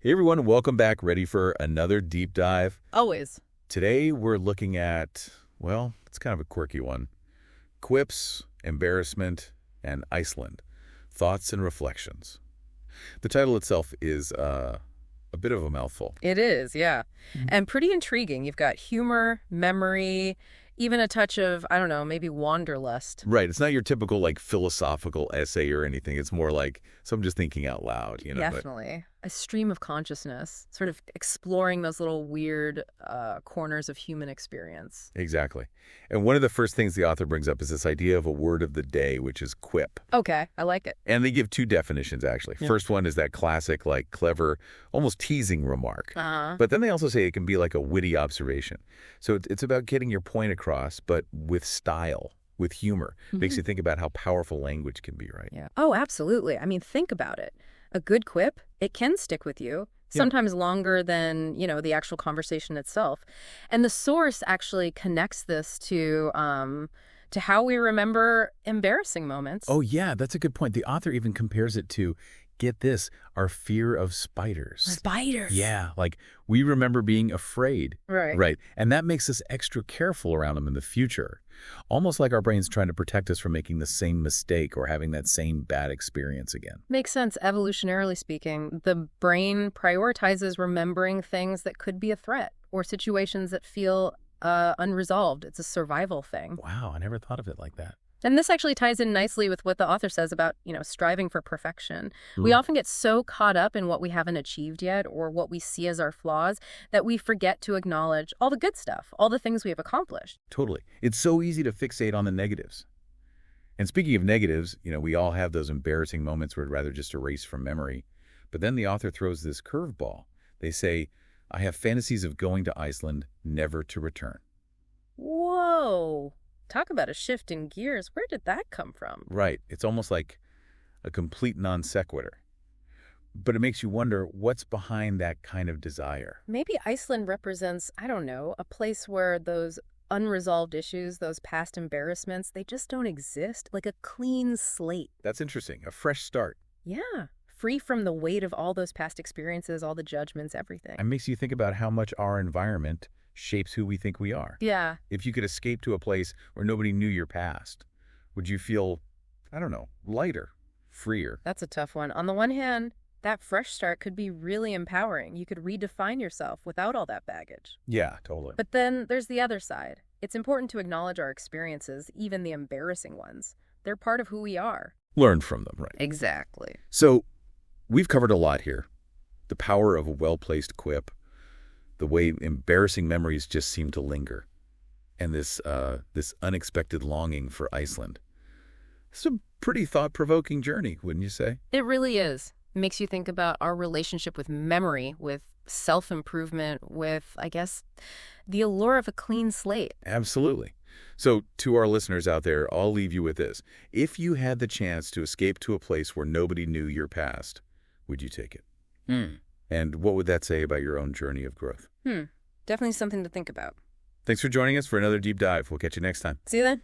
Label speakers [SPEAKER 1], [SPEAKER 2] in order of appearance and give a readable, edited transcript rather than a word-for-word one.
[SPEAKER 1] Hey everyone, welcome back. Ready for another deep dive?
[SPEAKER 2] Always.
[SPEAKER 1] Today we're looking at, well, it's kind of a quirky one. Quips, Embarrassment, and Iceland. Thoughts and Reflections. The title itself is a bit of a mouthful.
[SPEAKER 2] It is, yeah. And pretty intriguing. You've got humor, memory, even a touch of, I don't know, maybe wanderlust.
[SPEAKER 1] Right, it's not your typical philosophical essay or anything. It's more like some just thinking out loud.
[SPEAKER 2] Definitely. A stream of consciousness, sort of exploring those little weird corners of human experience.
[SPEAKER 1] Exactly. And one of the first things the author brings up is this idea of a word of the day, which is quip.
[SPEAKER 2] Okay, I like it.
[SPEAKER 1] And they give two definitions, actually.
[SPEAKER 2] Yeah.
[SPEAKER 1] First one is that classic, clever, almost teasing remark.
[SPEAKER 2] Uh-huh.
[SPEAKER 1] But then they also say it can be like a witty observation. So it's about getting your point across, but with style, with humor. Makes you think about how powerful language can be, right?
[SPEAKER 2] Yeah. Oh, absolutely. I mean, think about it. A good quip, it can stick with you, sometimes longer than, the actual conversation itself. And the source actually connects this to how we remember embarrassing moments.
[SPEAKER 1] Oh, yeah, that's a good point. The author even compares it to, get this, our fear of spiders.
[SPEAKER 2] Spiders.
[SPEAKER 1] Yeah, we remember being afraid.
[SPEAKER 2] Right.
[SPEAKER 1] Right. And that makes us extra careful around them in the future. Almost like our brain's trying to protect us from making the same mistake or having that same bad experience again.
[SPEAKER 2] Makes sense. Evolutionarily speaking, the brain prioritizes remembering things that could be a threat or situations that feel unresolved. It's a survival thing.
[SPEAKER 1] Wow, I never thought of it like that.
[SPEAKER 2] And this actually ties in nicely with what the author says about, striving for perfection. We often get so caught up in what we haven't achieved yet or what we see as our flaws that we forget to acknowledge all the good stuff, all the things we have accomplished.
[SPEAKER 1] Totally. It's so easy to fixate on the negatives. And speaking of negatives, we all have those embarrassing moments we'd rather just erase from memory. But then the author throws this curveball. They say, I have fantasies of going to Iceland, never to return.
[SPEAKER 2] Whoa. Talk about a shift in gears. Where did that come from?
[SPEAKER 1] Right. It's almost like a complete non sequitur. But it makes you wonder what's behind that kind of desire.
[SPEAKER 2] Maybe Iceland represents, I don't know, a place where those unresolved issues, those past embarrassments, they just don't exist. Like a clean slate.
[SPEAKER 1] That's interesting. A fresh start.
[SPEAKER 2] Yeah. Free from the weight of all those past experiences, all the judgments, everything.
[SPEAKER 1] It makes you think about how much our environment shapes who we think we are.
[SPEAKER 2] Yeah.
[SPEAKER 1] If you could escape to a place where nobody knew your past, would you feel, I don't know, lighter, freer?
[SPEAKER 2] That's a tough one. On the one hand, that fresh start could be really empowering. You could redefine yourself without all that baggage.
[SPEAKER 1] Yeah, totally.
[SPEAKER 2] But then there's the other side. It's important to acknowledge our experiences, even the embarrassing ones. They're part of who we are.
[SPEAKER 1] Learn from them, right?
[SPEAKER 2] Exactly.
[SPEAKER 1] So we've covered a lot here. The power of a well-placed quip, the way embarrassing memories just seem to linger, and this unexpected longing for Iceland. It's a pretty thought-provoking journey, wouldn't you say?
[SPEAKER 2] It really is. It makes you think about our relationship with memory, with self-improvement, with, I guess, the allure of a clean slate.
[SPEAKER 1] Absolutely. So to our listeners out there, I'll leave you with this. If you had the chance to escape to a place where nobody knew your past, would you take it? And what would that say about your own journey of growth?
[SPEAKER 2] Definitely something to think about.
[SPEAKER 1] Thanks for joining us for another deep dive. We'll catch you next time.
[SPEAKER 2] See you then.